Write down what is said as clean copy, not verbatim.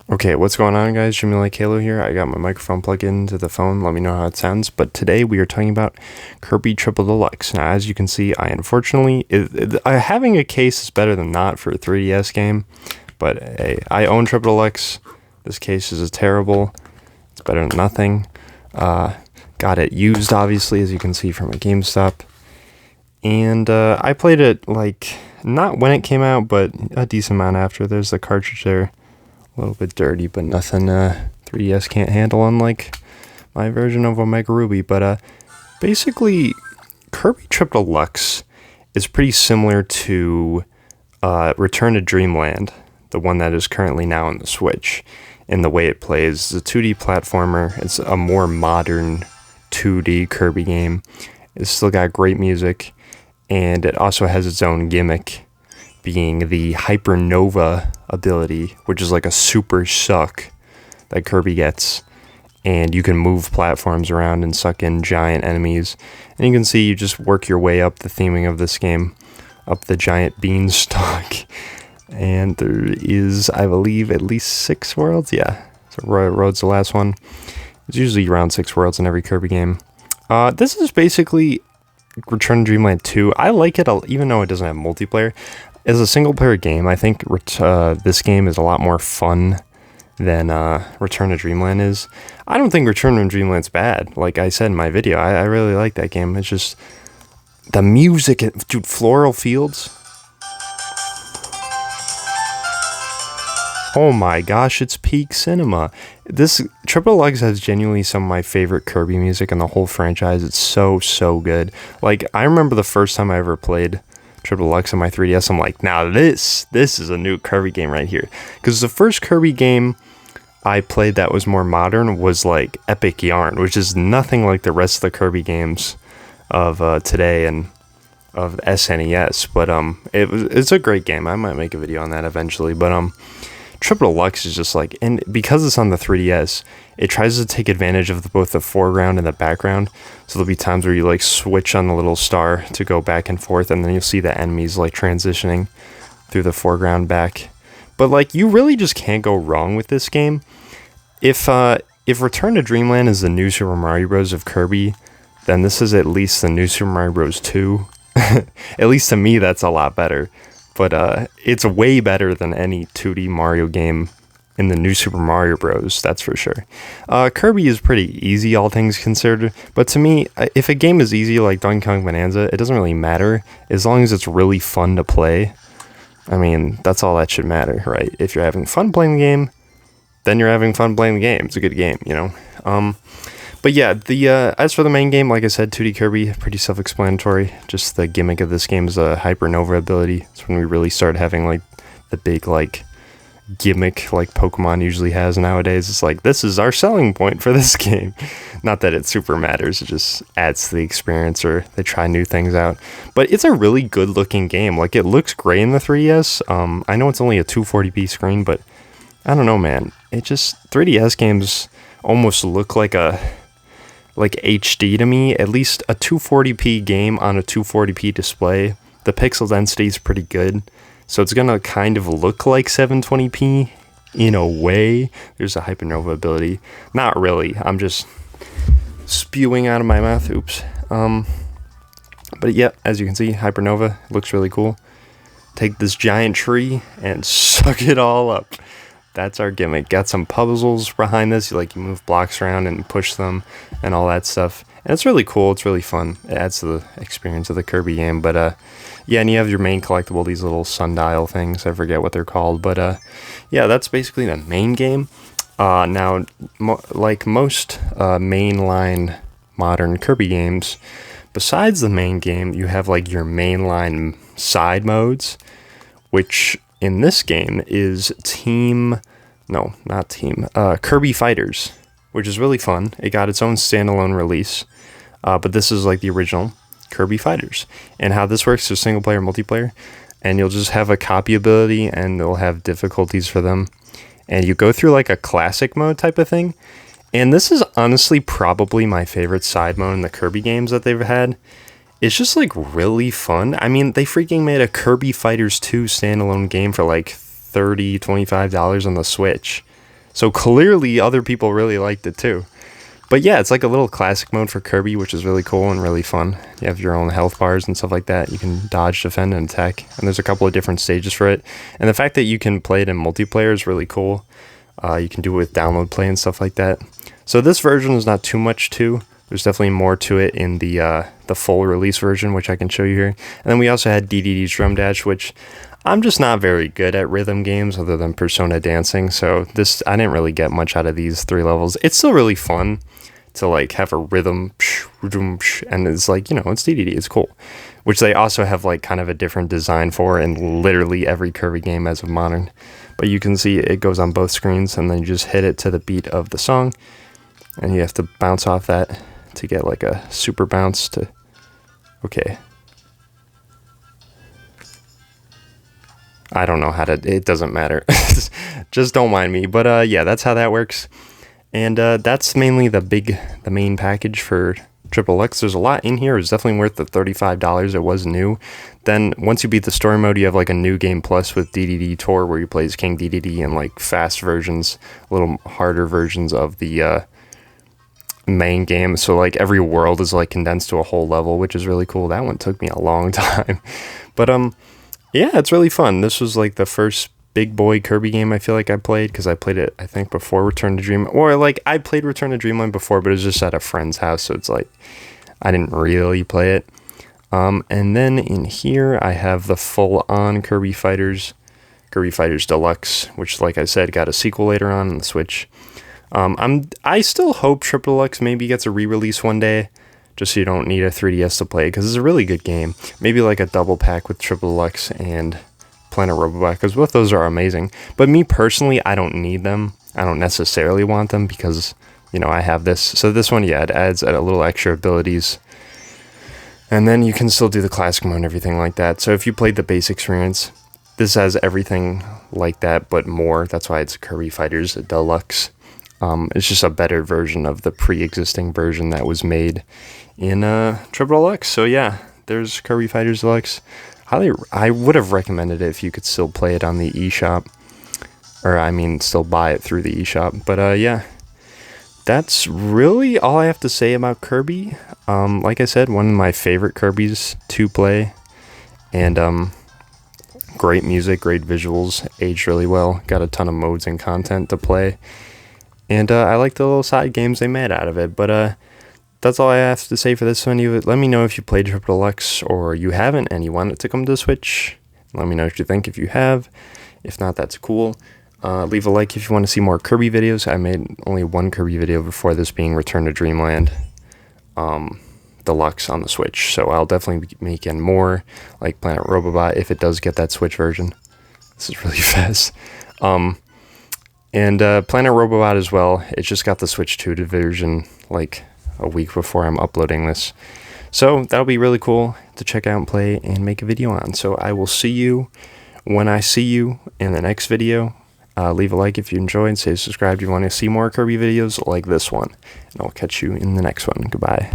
Okay, what's going on, guys? Jimmy Like Halo here. I got my microphone plugged into the phone. Let me know how it sounds. But today we are talking about Kirby Triple Deluxe. Now, as you can see, I unfortunately, having a case is better than not for a 3DS game. But hey, I own Triple Deluxe. This case is terrible. It's better than nothing. Got it used, obviously, as you can see from a GameStop. And I played it, like, not when it came out, but a decent amount after. There's the cartridge there. A little bit dirty, but nothing 3DS can't handle, unlike my version of Omega Ruby. But basically, Kirby Triple Deluxe is pretty similar to Return to Dreamland, the one that is currently now on the Switch, in the way it plays. It's a 2D platformer. It's a more modern 2D Kirby game. It's still got great music, and it also has its own gimmick, being the Hypernova ability, which is like a super suck that Kirby gets, and you can move platforms around and suck in giant enemies. And you can see you just work your way up the theming of this game, up the giant beanstalk. And there is, I believe, at least 6 worlds. Yeah, so Road's the last one. There's usually around 6 worlds in every Kirby game. This is basically Return to Dreamland 2. I like it, even though it doesn't have multiplayer. As a single-player game, I think this game is a lot more fun than Return to Dreamland is. I don't think Return to Dreamland's bad. Like I said in my video, I really like that game. It's just the music, dude, Floral Fields. Oh my gosh, it's peak cinema. This Triple Deluxe has genuinely some of my favorite Kirby music in the whole franchise. It's so good. Like, I remember the first time I ever played Triple Deluxe on my 3DS, I'm like, now this is a new Kirby game right here. Because the first Kirby game I played that was more modern was like Epic Yarn, which is nothing like the rest of the Kirby games of today and of SNES. But it's a great game. I might make a video on that eventually. But Triple Deluxe is just like, and because it's on the 3DS, it tries to take advantage of both the foreground and the background. So there'll be times where you like switch on the little star to go back and forth, and then you'll see the enemies like transitioning through the foreground back. But like, you really just can't go wrong with this game. If Return to Dreamland is the new Super Mario Bros. Of Kirby, then this is at least the new Super Mario Bros. 2. At least to me, that's a lot better. But it's way better than any 2D Mario game in the new Super Mario Bros., that's for sure. Kirby is pretty easy, all things considered, but to me, if a game is easy like Donkey Kong Bonanza, it doesn't really matter, as long as it's really fun to play. I mean, that's all that should matter, right? If you're having fun playing the game, then you're having fun playing the game. It's a good game, you know? But yeah, as for the main game, like I said, 2D Kirby, pretty self-explanatory. Just the gimmick of this game is a Hypernova ability. It's when we really start having like the big like gimmick like Pokemon usually has nowadays. It's like, this is our selling point for this game. Not that it super matters, it just adds to the experience, or they try new things out. But it's a really good looking game. Like, it looks great in the 3DS. I know it's only a 240p screen, but I don't know, man. It just, 3DS games almost look like HD to me. At least a 240p game on a 240p display, the pixel density is pretty good, so it's gonna kind of look like 720p in a way. There's a Hypernova ability. Not really, I'm just spewing out of my mouth. Oops. But yeah, as you can see, Hypernova looks really cool. Take this giant tree and suck it all up. That's our gimmick. Got some puzzles behind this. You move blocks around and push them and all that stuff. And it's really cool. It's really fun. It adds to the experience of the Kirby game. But yeah, and you have your main collectible, these little sundial things. I forget what they're called. But yeah, that's basically the main game. Now, like most mainline modern Kirby games, besides the main game, you have like your mainline side modes, which in this game is Kirby Fighters, which is really fun. It got its own standalone release, but this is like the original Kirby Fighters. And how this works is single player, multiplayer, and you'll just have a copy ability, and they'll have difficulties for them. And you go through like a classic mode type of thing. And this is honestly probably my favorite side mode in the Kirby games that they've had. It's just like really fun. I mean, they freaking made a Kirby Fighters 2 standalone game for like $25 on the Switch. So clearly other people really liked it too. But yeah, it's like a little classic mode for Kirby, which is really cool and really fun. You have your own health bars and stuff like that. You can dodge, defend, and attack. And there's a couple of different stages for it. And the fact that you can play it in multiplayer is really cool. You can do it with download play and stuff like that. So this version is not too much too. There's definitely more to it in the full release version, which I can show you here. And then we also had DDD's Drum Dash, which I'm just not very good at rhythm games other than Persona Dancing. So I didn't really get much out of these 3 levels. It's still really fun to like have a rhythm, and it's like, you know, it's DDD, it's cool. Which they also have like kind of a different design for in literally every Kirby game as of modern. But you can see it goes on both screens, and then you just hit it to the beat of the song, and you have to bounce off that to get like a super bounce to, okay. I don't know how to, it doesn't matter. Just don't mind me. But yeah, that's how that works. And that's mainly the main package for Triple Deluxe. There's a lot in here. It's definitely worth the $35. It was new. Then once you beat the story mode, you have like a new game plus with DDD Tour, where you play as King DDD and like fast versions, a little harder versions of the main game. So like every world is like condensed to a whole level, which is really cool. That one took me a long time. But yeah, it's really fun. This was like the first big boy Kirby game I feel like I played, because I played it I think before Return to Dreamland, or like I played Return to Dreamland before, but it was just at a friend's house, so it's like I didn't really play it. And then in here I have the full-on Kirby Fighters Deluxe, which like I said got a sequel later on the Switch. I still hope Triple Deluxe maybe gets a re-release one day, just so you don't need a 3DS to play, because it's a really good game. Maybe like a double pack with Triple Deluxe and Planet Robobot, because both those are amazing. But me personally, I don't need them. I don't necessarily want them, because, you know, I have this. So this one, yeah, it adds a little extra abilities. And then you can still do the classic mode and everything like that. So if you played the base experience, this has everything like that, but more. That's why it's Kirby Fighters Deluxe. It's just a better version of the pre-existing version that was made in Triple Deluxe. So yeah, there's Kirby Fighters Deluxe. I would have recommended it if you could still play it on the eShop, or I mean still buy it through the eShop. But yeah, that's really all I have to say about Kirby. Like I said, one of my favorite Kirbys to play, and great music, great visuals, aged really well, got a ton of modes and content to play, and I like the little side games they made out of it. But that's all I have to say for this one. Let me know if you played Triple Deluxe or you haven't and you want it to come to the Switch. Let me know what you think if you have. If not, that's cool. Leave a like if you want to see more Kirby videos. I made only one Kirby video before this, being Return to Dreamland Deluxe on the Switch. So I'll definitely be making more, like Planet Robobot, if it does get that Switch version. This is really fast. And Planet Robobot as well. It just got the Switch 2 version like a week before I'm uploading this. So that'll be really cool to check out and play and make a video on. So I will see you when I see you in the next video. Leave a like if you enjoyed. Say subscribe if you want to see more Kirby videos like this one. And I'll catch you in the next one. Goodbye.